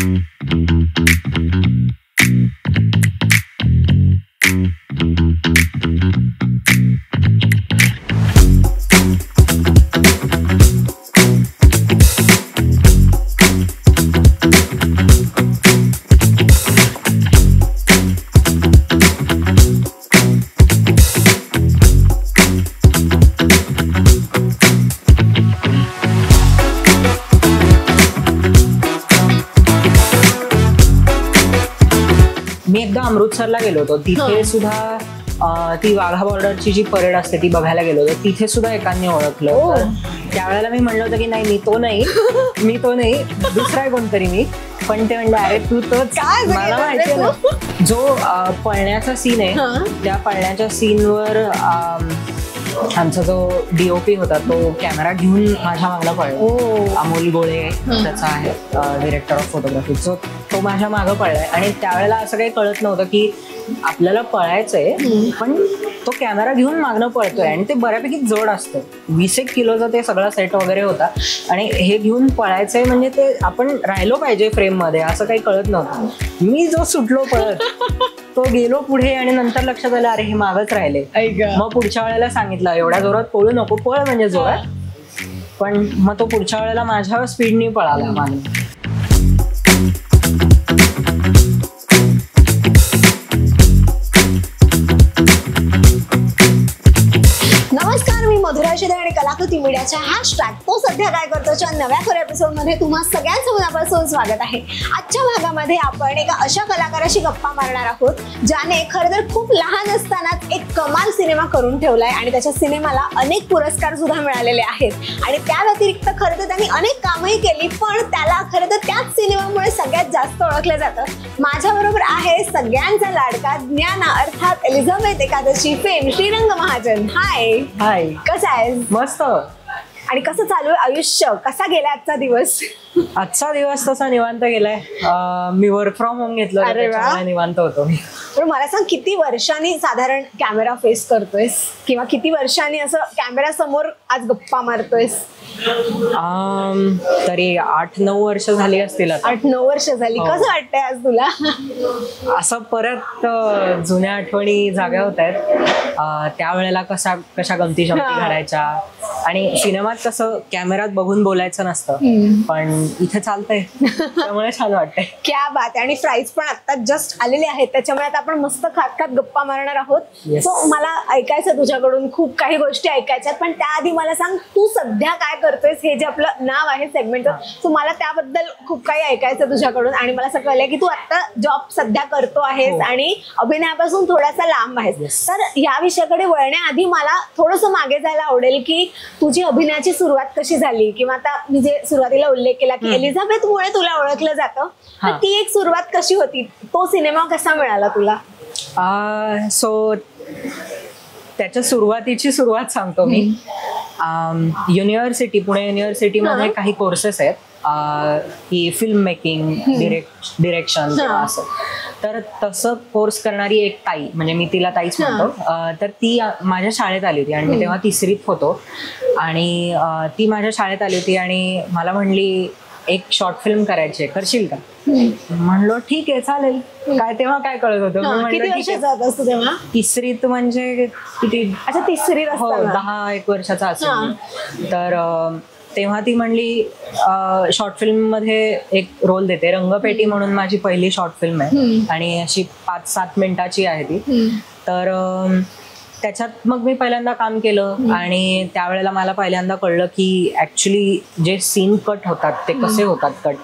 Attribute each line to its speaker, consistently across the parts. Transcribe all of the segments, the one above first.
Speaker 1: मी एकदा अमृतसरला गेलो होतो, तिथे सुद्धा ती वाघा बॉर्डरची जी परेड असते ती बघायला गेलो होतो, तिथे सुद्धा एकांनी ओळखलं. तर त्यावेळेला मी म्हणलं होतं की नाही मी तो नाही दुसरा आहे कोणतरी मी. पण ते म्हणलं अरे तू तोच. मला माहिती आहे ना जो पळण्याचा सीन आहे त्या पळण्याच्या सीनवर आमचा जो डीओपी होता तो कॅमेरा घेऊन माझ्या मागला पळला. अमोल गोळे त्याचा आहे डिरेक्टर ऑफ फोटोग्राफी. तो माझ्या मागं पळलाय आणि त्यावेळेला असं काही कळत नव्हतं की आपल्याला पळायचंय, पण तो कॅमेरा घेऊन मागणं पळतोय आणि ते बऱ्यापैकी जड असतं. 20 किलोचा ते सगळा सेट वगैरे होता आणि हे घेऊन पळायचंय म्हणजे ते आपण राहिलो पाहिजे फ्रेम मध्ये असं काही कळत नव्हतं. मी जो सुटलो पळत तो गेलो पुढे आणि नंतर लक्षात आलं अरे हे मागच राहिले. मग पुढच्या वेळेला सांगितलं एवढ्या जोरात पळू नको, पळ म्हणजे जोरात. पण मग तो पुढच्या वेळेला माझ्या स्पीडनी पळाला मागे.
Speaker 2: नमस्कार, मी मधुरा शिदे आणि कलाकृती मीडियाच्या हॅशटॅग तो सध्या काय करतोच्या नव्या खऱ्या एपिसोडमध्ये तुम्हा सगळ्यांचं मनापासून स्वागत आहे. आजच्या भागामध्ये आपण एका अशा कलाकाराशी गप्पा मारणार आहोत ज्याने खरं तर खूप लहान असतानाच एक कमाल सिनेमा करून ठेवलाय आणि त्याच्या सिनेमाला अनेक पुरस्कार सुद्धा मिळालेले आहेत. आणि त्या व्यतिरिक्त खरं तर त्यांनी अनेक कामही केली, पण त्याला खरं तर त्याच सिनेमामुळे सगळ्यात जास्त ओळखलं जातं. माझ्याबरोबर आहे सगळ्यांचा लाडका ज्ञाना अर्थात एलिझाबेथ एकादशी फेम श्रीरंग महाजन. हाय.
Speaker 1: हाय,
Speaker 2: कसं आहे?
Speaker 1: मस्त.
Speaker 2: आणि कसं चालू आहे आयुष्य? कसा गेला आजचा दिवस?
Speaker 1: आजचा दिवस तसा निवांत गेलाय. मी वर्क फ्रॉम होम घेतलं, त्याच्यामुळे निवांत होतो मी.
Speaker 2: पण मला सांग, किती वर्षांनी साधारण कॅमेरा फेस करतोयस किंवा किती वर्षांनी असं कॅमेरा समोर आज गप्पा मारतोयस?
Speaker 1: तरी 8-9 वर्ष झाली असतील.
Speaker 2: 8-9 वर्ष झाली. कसं वाटतंय आज तुला?
Speaker 1: असं परत जुन्या आठवणी जाग्या होत आहेत. त्यावेळेला कशा गमती शमती घडायच्या आणि सिनेमात कसं कॅमेरात बघून बोलायचं नसतं, पण इथे चालतंय त्यामुळे छान वाटतंय.
Speaker 2: क्या बात आहे. आणि फ्राईज पण आता जस्ट आलेले आहेत, त्याच्यामुळे आता आपण मस्त खात खात गप्पा मारणार आहोत. सो मला ऐकायचं तुझ्याकडून, खूप काही गोष्टी ऐकायच्यात, पण त्याआधी मला सांग तू सध्या काय करतोयस? हे जे आपलं नाव आहे सेगमेंटचं, सो मला त्याबद्दल खूप काही ऐकायचं तुझ्याकडून. आणि मला असं कळलंय की तू आता जॉब सध्या करतो आहेस आणि अभिनयापासून थोडासा लांब आहेस. तर या विषयाकडे वळण्याआधी मला थोडंसं मागे जायला आवडेल की तुझी अभिनयाची सुरुवात कशी झाली, किंवा आता मी जे सुरुवातीला उल्लेख केला की एलिझाबेथ मुळे तुला ओळखलं जातं, तर ती एक सुरुवात कशी होती? तो सिनेमा कसा मिळाला तुला?
Speaker 1: सो त्याच्या सुरुवातीची सुरुवात सांगतो मी. युनिव्हर्सिटी, पुणे युनिव्हर्सिटीमध्ये काही कोर्सेस आहेत की फिल्म मेकिंग, डिरेक्शन असं. तर तसं कोर्स करणारी एक ताई, म्हणजे मी तिला ताईच म्हणतो, तर ती माझ्या शाळेत आली होती आणि मी तेव्हा 3रीत होतो. आणि ती माझ्या शाळेत आली होती आणि मला म्हणली एक शॉर्ट फिल्म करायची, करशील का? म्हणलो ठीक आहे चालेल. तेव्हा काय कळत होतं? 3रीत म्हणजे किती? अच्छा, 3रीत. हो, 10-1 वर्षाचा असेल. तर तेव्हा ती म्हणली शॉर्ट फिल्म मध्ये एक रोल देते. रंगपेटी म्हणून माझी पहिली शॉर्ट फिल्म आहे आणि अशी 5-7 मिनिटाची आहे ती. तर त्याच्यात मग मी पहिल्यांदा काम केलं आणि त्यावेळेला मला पहिल्यांदा कळलं की ऍक्च्युली जे सीन कट होतात ते कसे होतात कट.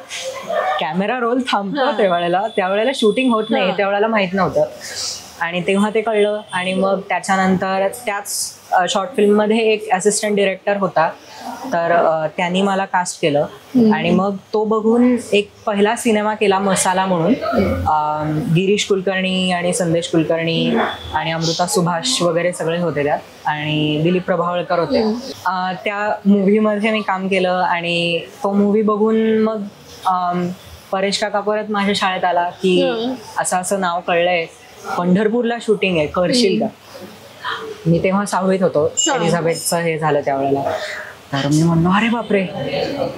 Speaker 1: कॅमेरा रोल थांबतो त्यावेळेला शूटिंग होत नाही, त्यावेळेला माहित नव्हतं. आणि तेव्हा ते कळलं. आणि मग त्याच्यानंतर त्याच शॉर्ट फिल्म मध्ये एक असिस्टंट डिरेक्टर होता, तर त्यांनी मला कास्ट केलं. आणि मग तो बघून एक पहिला सिनेमा केला मसाला म्हणून. गिरीश कुलकर्णी आणि संदेश कुलकर्णी आणि अमृता सुभाष वगैरे सगळे होते त्यात, आणि दिलीप प्रभावळकर होते. त्या मूव्हीमध्ये मी काम केलं आणि तो मूव्ही बघून मग परेश काका परत माझ्या शाळेत आला की असं नाव कळलंय, पंढरपूरला शूटिंग आहे, करशील का? मी तेव्हा 6वीत होतो, एलिझाबेथचं हे झालं त्यावेळेला. तर मी म्हणलो अरे बापरे,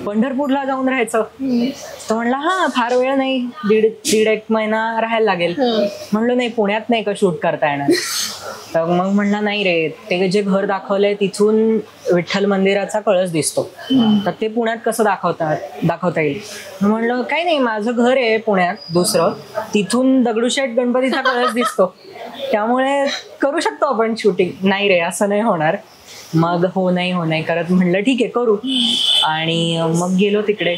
Speaker 1: पंढरपूरला जाऊन राहायचं. तर म्हणला हा फार वेळ नाही, दीड एक महिना राहायला लागेल. म्हणलो नाही, पुण्यात नाही का शूट करता येणार. तर मग म्हणला नाही रे, ते जे घर दाखवलंय तिथून विठ्ठल मंदिराचा कळस दिसतो, तर ते पुण्यात कसं दाखवता येईल. म्हणलं काही नाही, माझं घर आहे पुण्यात दुसरं, तिथून दगडूशेठ गणपतीचा कळस दिसतो, त्यामुळे करू शकतो आपण शूटिंग. नाही रे, असं नाही होणार. मग हो नाही करत म्हणलं ठीक आहे करू. आणि मग गेलो तिकडे.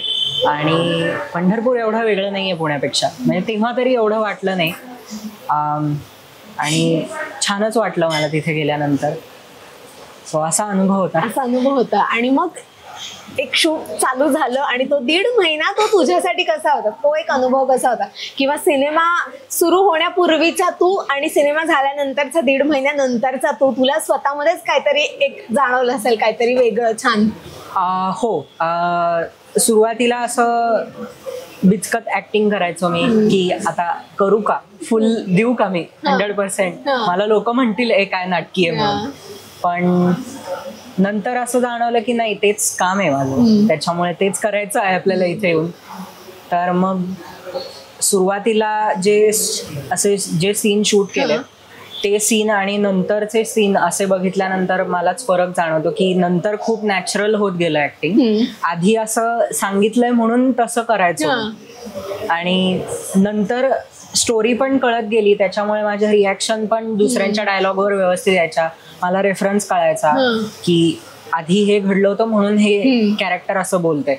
Speaker 1: आणि पंढरपूर एवढं वेगळं नाहीये पुण्यापेक्षा, म्हणजे तेव्हा तरी एवढं वाटलं नाही. आणि छानच वाटलं मला तिथे गेल्यानंतर. सो असा अनुभव होता.
Speaker 2: आणि मग एक शूट चालू झालं आणि तो 1.5 महिना तो तुझ्यासाठी कसा होता, तो एक अनुभव कसा होता? किंवा सिनेमा सुरू होण्यापूर्वीचा तू आणि सिनेमा झाल्यानंतरचा 1.5 महिन्यानंतरचा तू, तुला स्वतःमध्येच काहीतरी एक जाणवलं असेल, काहीतरी वेगळं छान?
Speaker 1: हो, सुरुवातीला असं बिचकत ऍक्टिंग करायचो मी, की आता करू का, फुल देऊ का मी 100%, मला लोक म्हणतील ए काय नाटकी आहे म्हणून. पण नंतर असं जाणवलं की नाही, तेच काम आहे माझं, त्याच्यामुळे तेच करायचं आहे आपल्याला इथे येऊन. तर मग सुरुवातीला जे सीन शूट केले ते सीन आणि नंतरचे सीन असे बघितल्यानंतर मलाच फरक जाणवतो की नंतर खूप नॅचरल होत गेलं ऍक्टिंग. आधी असं सांगितलंय म्हणून तसं करायचं, आणि नंतर स्टोरी पण कळत गेली, त्याच्यामुळे माझ्या रिॲक्शन पण दुसऱ्यांच्या डायलॉगवर व्यवस्थित यायच्या. मला रेफरन्स कळायचा की आधी हे घडलं होतं म्हणून हे कॅरेक्टर असं बोलतंय,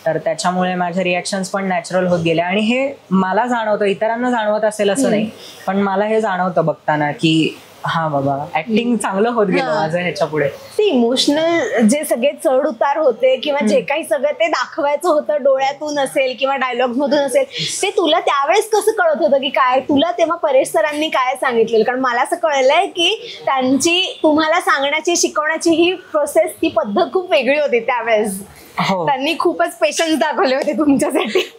Speaker 1: तर त्याच्यामुळे माझ्या रिॲक्शन्स पण नॅचरल होत गेल्या. आणि हे मला जाणवतं, इतरांना जाणवत असेल असं नाही, पण मला हे जाणवतं बघताना की हा बाबा ऍक्टिंग चांगलं होत गेलं माझं ह्याच्या पुढे.
Speaker 2: ते इमोशनल जे सगळे चढ उतार होते किंवा जे काही सगळं ते दाखवायचं होतं डोळ्यातून असेल किंवा डायलॉग मधून असेल, ते तुला त्यावेळेस कसं कळत होतं की काय, तुला तेव्हा परेश सरांनी काय सांगितलेलं? कारण मला असं कळलंय की त्यांची तुम्हाला सांगण्याची, शिकवण्याची ही प्रोसेस, ती पद्धत खूप वेगळी होती त्यावेळेस. त्यांनी खूपच पेशन्स दाखवले होते तुमच्यासाठी.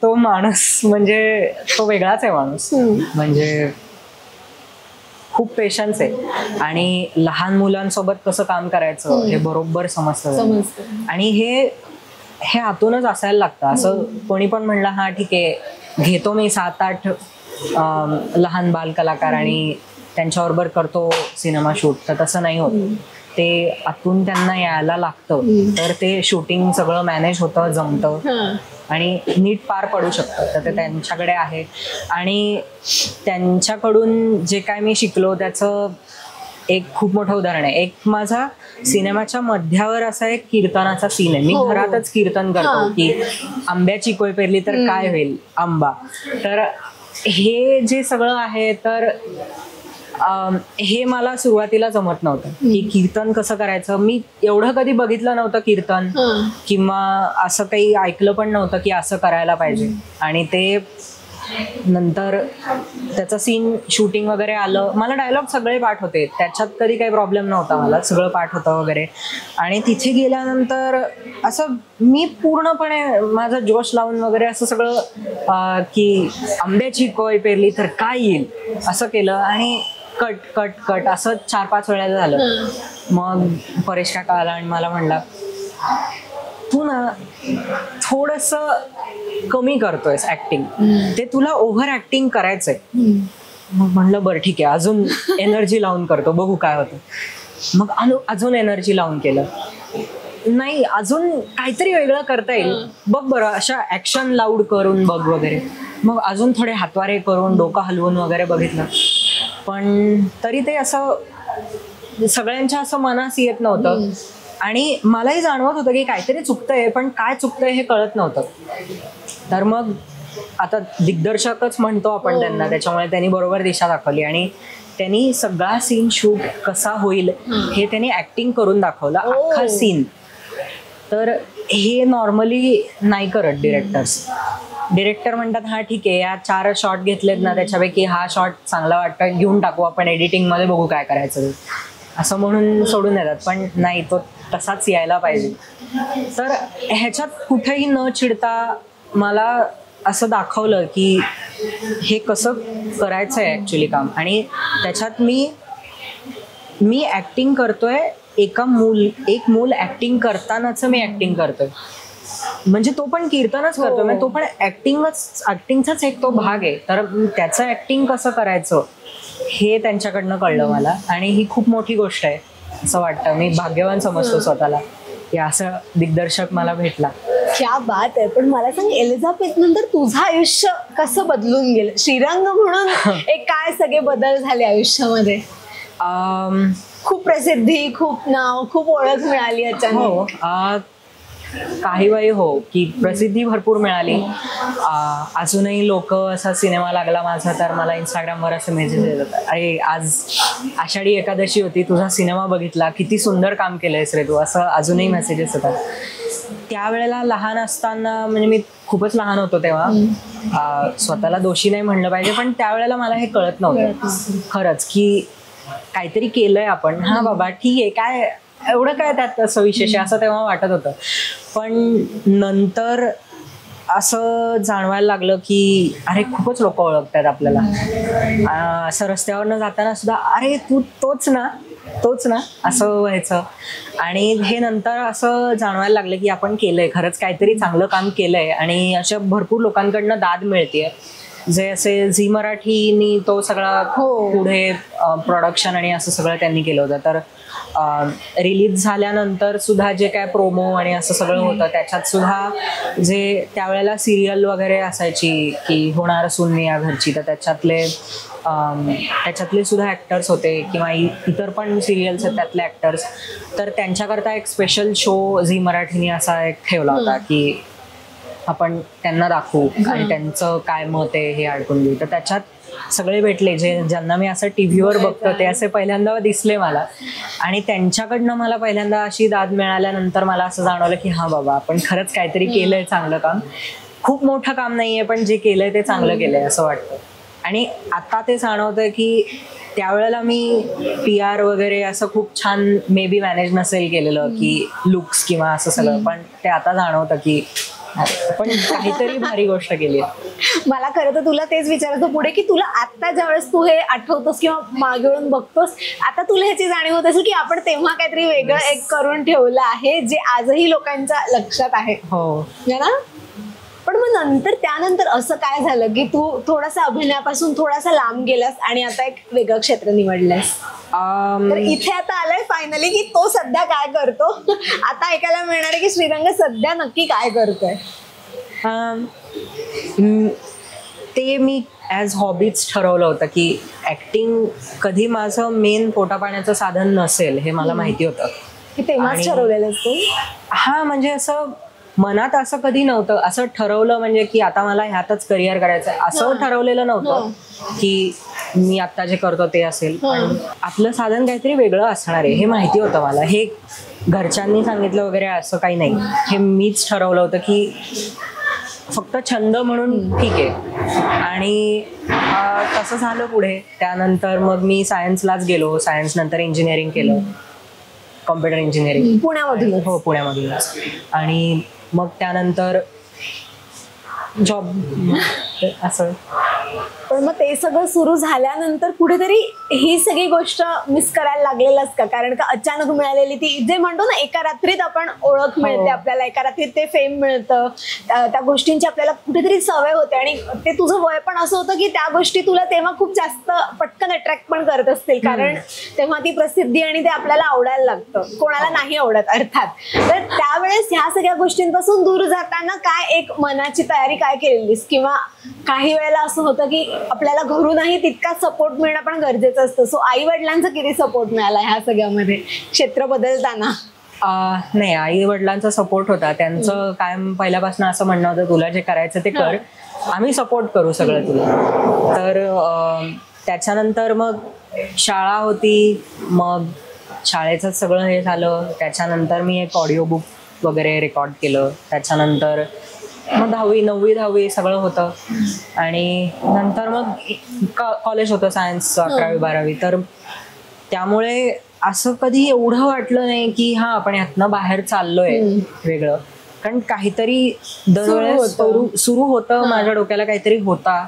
Speaker 1: तो माणूस म्हणजे तो वेगळाच आहे माणूस, म्हणजे खूप पेशन्स आहे. आणि लहान मुलांसोबत कसं काम करायचं हे बरोबर समजतं. आणि हे आतूनच असायला लागतं. असं कोणी पण म्हणलं हा ठीक आहे घेतो मी 7-8 लहान बाल कलाकार आणि त्यांच्याबरोबर करतो सिनेमा शूट, तर तसं नाही होत. ते आतून त्यांना यायला लागतं, तर ते शूटिंग सगळं मॅनेज होतं, जमतं आणि नीट पार पडू शकतं. तर ते त्यांच्याकडे आहे. आणि त्यांच्याकडून जे काय मी शिकलो त्याचं एक खूप मोठं उदाहरण आहे. एक माझा सिनेमाच्या मध्यावर असा एक कीर्तनाचा सीन आहे. मी घरातच कीर्तन करतो की आंब्याची कोय पेरली तर काय होईल, आंबा. तर हे जे सगळं आहे, तर हे मला सुरुवातीला जमत नव्हतं की कीर्तन कसं करायचं. मी एवढं कधी बघितलं नव्हतं कीर्तन, किंवा असं काही ऐकलं पण नव्हतं की असं करायला पाहिजे. आणि ते नंतर त्याचं सीन शूटिंग वगैरे आलं, मला डायलॉग सगळे पाठ होते, त्याच्यात कधी काही प्रॉब्लेम नव्हता, मला सगळं पाठ होतं वगैरे. आणि तिथे गेल्यानंतर असं मी पूर्णपणे माझा जोश लावून वगैरे असं सगळं की आंब्याची कोय पेरली तर काय येईल असं केलं. आणि कट कट कट असं 4-5 वेळा झालं. मग परेश काका आला आणि मला म्हणला तू ना थोडस कमी करतोयस ऍक्टिंग, ते तुला ओव्हर ऍक्टिंग करायचंय. मग म्हणलं बरं ठीक आहे, अजून एनर्जी लावून करतो, बघू काय होतं. मग अजून एनर्जी लावून केलं. नाही, अजून काहीतरी वेगळं करता येईल, बघ बरं, अशा ऍक्शन लाऊड करून बघ वगैरे. मग अजून थोडे हातवारे करून डोकं हलवून वगैरे बघितलं, पण तरी ते असं सगळ्यांच्या असं मनास येत नव्हतं. आणि मलाही जाणवत होतं की काहीतरी चुकतंय, पण काय चुकतंय हे कळत नव्हतं. तर मग आता दिग्दर्शकच म्हणतो आपण त्यांना, त्याच्यामुळे त्यांनी बरोबर दिशा दाखवली आणि त्यांनी सगळा सीन शूट कसा होईल हे त्यांनी ऍक्टिंग करून दाखवलं, अख्खा सीन. तर हे नॉर्मली नाही करत डिरेक्टर्स. डिरेक्टर म्हणतात हा ठीक आहे, या 4 शॉट घेतलेत ना, त्याच्यापैकी हा शॉट चांगला वाटतं, घेऊन टाकू आपण एडिटिंग मध्ये, बघू काय करायचं, असं म्हणून सोडून देतात. पण नाही, तो तसाच यायला पाहिजे. तर ह्याच्यात कुठेही न चिडता मला असं दाखवलं की हे कसं करायचं आहे ऍक्च्युली काम. आणि त्याच्यात मी ऍक्टिंग करतोय एक मूल ऍक्टिंग करतानाच मी ऍक्टिंग करतोय, म्हणजे तो पण कीर्तनच करतोय, म्हणजे तो पण ऍक्टिंगचाच एक तो भाग आहे. तर त्याचं ऍक्टिंग कसं करायचं हे त्यांच्याकडनं कळलं मला, आणि ही खूप मोठी गोष्ट आहे असं वाटतं. मी भाग्यवान समजतो स्वतःला की असं दिग्दर्शक मला भेटला.
Speaker 2: क्या बात आहे. पण मला सांग, एलिझाबेथ नंतर तुझं आयुष्य कसं बदलून गेलं? श्रीरंग म्हणून एक काय सगळे बदल झाले आयुष्यामध्ये? खूप प्रसिद्धी, खूप नाव, खूप ओळख मिळाली अचानक.
Speaker 1: काही वेळी हो, की प्रसिद्धी भरपूर मिळाली. अजूनही लोक असा सिनेमा लागला माझा तर मला इंस्टाग्रामवर असे मेसेज येतात, अरे आज आषाढी एकादशी होती, तुझा सिनेमा बघितला, किती सुंदर काम केलंयस रे तू, असं अजूनही मेसेजेस येतात. त्यावेळेला लहान असताना, म्हणजे मी खूपच लहान होतो तेव्हा, स्वतःला दोषी नाही म्हणलं पाहिजे, पण त्यावेळेला मला हे कळत नव्हतं खरंच की काहीतरी केलंय आपण. हा बाबा ठीक आहे, काय एवढं काय त्यात असं विशेष आहे असं तेव्हा वाटत होतं. पण नंतर असं जाणवायला लागलं की अरे खूपच लोक ओळखतात आपल्याला. असं रस्त्यावरनं जाताना सुद्धा अरे तू तोच ना असं व्हायचं. आणि हे नंतर असं जाणवायला लागलं की आपण केलंय, खरंच काहीतरी चांगलं काम केलंय, आणि अशा भरपूर लोकांकडनं दाद मिळतेय. जे असे झी मराठीनी तो सगळा पुढे प्रोडक्शन आणि असं सगळं त्यांनी केलं होतं. तर रिलीज झाल्यानंतर सुद्धा जे काय प्रोमो आणि असं सगळं होतं त्याच्यात सुद्धा जे त्यावेळेला सिरियल वगैरे असायची की होणार सून मी या घरची, तर त्याच्यातले सुद्धा ॲक्टर्स होते किंवा इतर पण सिरियल्स आहेत त्यातले ॲक्टर्स. तर त्यांच्याकरता एक स्पेशल शो झी मराठीने असा एक ठेवला होता की आपण त्यांना दाखवू आणि त्यांचं काय मत आहे हे ऐकून घेऊ. तर त्याच्यात सगळे भेटले ज्यांना मी असं टीव्हीवर बघतो, ते असे पहिल्यांदा दिसले मला. आणि त्यांच्याकडनं मला पहिल्यांदा अशी दाद मिळाल्यानंतर मला असं जाणवलं की हा बाबा आपण खरंच काहीतरी केलंय चांगलं काम. खूप मोठं काम नाहीये, पण जे केलंय ते चांगलं केलंय असं वाटतं. आणि आता ते जाणवतंय की त्यावेळेला मी PR वगैरे असं खूप छान मे बी मॅनेज नसेल केलेलं की लुक्स किंवा असं सगळं, पण ते आता जाणवतं की पण काहीतरी भारी गोष्ट केली.
Speaker 2: मला खरं तर तुला तेच विचारायचं पुढे की तुला आता ज्यावेळेस तू हे आठवतोस किंवा मागे वळून बघतोस, आता तुला ह्याची जाणीव होत असेल की आपण तेव्हा काहीतरी वेगळं एक करून ठेवलं आहे जे आजही लोकांच्या लक्षात आहे.
Speaker 1: हो
Speaker 2: ना. पण मग त्यानंतर असं काय झालं की तू थोडासा अभिनयापासून थोडासा लांब गेलास आणि आता एक वेगळं क्षेत्र निवडलंस? तर इथे आता आलाय फायनली की तो सध्या काय करतो. आता ऐकायला मिळणार आहे की श्रीरंग सध्या नक्की काय करतोय.
Speaker 1: ते मी ॲज हॉबीज ठरवलं होतं की ऍक्टिंग कधी माझं मेन पोटापाण्याचं साधन नसेल हे मला माहिती होतं.
Speaker 2: तेव्हाच ठरवलेलं तू?
Speaker 1: हा, म्हणजे असं मनात असं कधी नव्हतं, असं ठरवलं म्हणजे की आता मला ह्यातच करिअर करायचं असं ठरवलेलं नव्हतं की मी आता जे करतो ते असेल. पण आपलं साधन काहीतरी वेगळं असणार आहे हे माहिती होतं मला. हे घरच्यांनी सांगितलं वगैरे असं काही नाही, हे मीच ठरवलं होतं की फक्त छंद म्हणून ठीक आहे. आणि तसं झालं पुढे. त्यानंतर मग मी सायन्सलाच गेलो, सायन्स नंतर इंजिनिअरिंग केलं, कॉम्प्युटर इंजिनिअरिंग
Speaker 2: पुण्यामधून.
Speaker 1: हो, पुण्यामधूनच. आणि मग त्यानंतर जॉब असं.
Speaker 2: पण मग ते सगळं सुरू झाल्यानंतर कुठेतरी ही सगळी गोष्ट मिस करायला लागलेलंच का? कारण का अचानक मिळालेली ती जे म्हणतो ना एका रात्रीत आपण ओळख मिळते आपल्याला, एका रात्रीत ते फेम मिळतं, त्या गोष्टींची आपल्याला कुठेतरी सवय होते. आणि ते तुझं वय पण असं होतं की त्या गोष्टी तुला तेव्हा खूप जास्त पटकन अट्रॅक्ट पण करत असतील, कारण तेव्हा ती प्रसिद्धी आणि ते आपल्याला आवडायला लागतं, कोणाला नाही आवडत अर्थात. तर त्यावेळेस ह्या सगळ्या गोष्टींपासून दूर जाताना काय एक मनाची तयारी काय केलेलीस? किंवा काही वेळेला असं होतं की आपल्याला घरूनही तितका सपोर्ट मिळणं पण गरजेचं असतं. सो आई वडिलांचा किती सपोर्ट मिळाला ह्या सगळ्यामध्ये क्षेत्र बदलताना?
Speaker 1: नाही, आई वडिलांचा सपोर्ट होता. त्यांचं कायम पहिल्यापासून असं म्हणणं होतं तुला जे करायचं ते कर, आम्ही सपोर्ट करू सगळं तुला. तर त्याच्यानंतर मग शाळा होती, मग शाळेचं सगळं हे झालं. त्याच्यानंतर मी एक ऑडिओ बुक वगैरे रेकॉर्ड केलं. त्याच्यानंतर मग 9वी 10वी सगळं होतं. आणि नंतर मग कॉलेज होतं सायन्स 11वी 12वी. तर त्यामुळे असं कधी एवढं वाटलं नाही की हा आपण यातनं बाहेर चाललोय वेगळं, कारण काहीतरी दरवेळेस सुरू होतं माझ्या डोक्याला, काहीतरी होता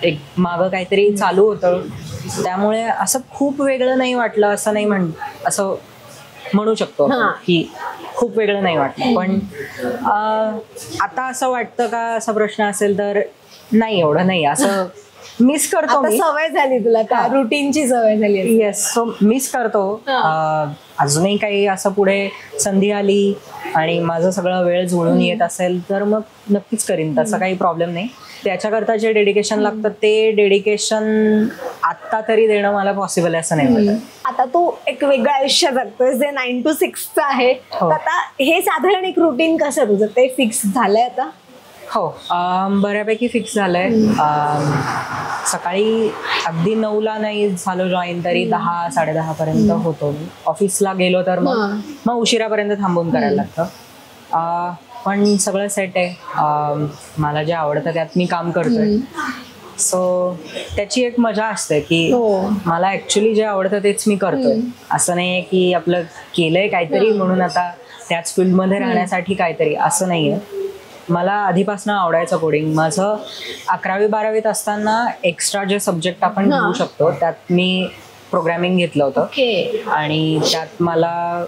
Speaker 1: एक मागं काहीतरी चालू होतं. त्यामुळे असं खूप वेगळं नाही वाटलं, असं नाही असं म्हणू शकतो की खूप वेगळं नाही वाटलं. पण आता असं वाटतं का असा प्रश्न असेल तर नाही, एवढं नाही. असं मिस करतो मी.
Speaker 2: सवय झाली तुला, त्या रुटीनची सवय झाली.
Speaker 1: येस, सो मिस करतो. अजूनही काही असं पुढे संधी आली आणि माझं सगळं वेळ जुळून येत असेल तर मग नक्कीच करीन, तसा काही प्रॉब्लेम नाही. त्याच्याकरता जे डेडिकेशन लागतं ते डेडिकेशन आता तरी देणं मला पॉसिबल आहे असं नाही वाटत.
Speaker 2: आता तू एक वेगळं आयुष्य जगतोय जे 9 to 6 आहे. आता हे साधारण एक रुटीन कसं तुझं ते फिक्स झालंय आता?
Speaker 1: हो, बऱ्यापैकी फिक्स झालंय. सकाळी अगदी 9ला नाही झालो जॉईन तरी 10, 10:30 पर्यंत होतो. ऑफिसला गेलो तर मग उशिरापर्यंत थांबून करायला लागतं. पण सगळं सेट आहे. मला जे आवडतं त्यात मी काम करतोय. सो त्याची एक मजा असते की मला ऍक्च्युली जे आवडतं तेच मी करतोय. असं नाहीये की आपलं केलंय काहीतरी म्हणून आता त्याच फील्डमध्ये राहण्यासाठी काहीतरी, असं नाहीये. मला आधीपासून आवडायचं कोडिंग. माझं 11वी-12वीत असताना एक्स्ट्रा जे सब्जेक्ट आपण घेऊ शकतो त्यात मी प्रोग्रॅमिंग घेतलं होतं आणि त्यात मला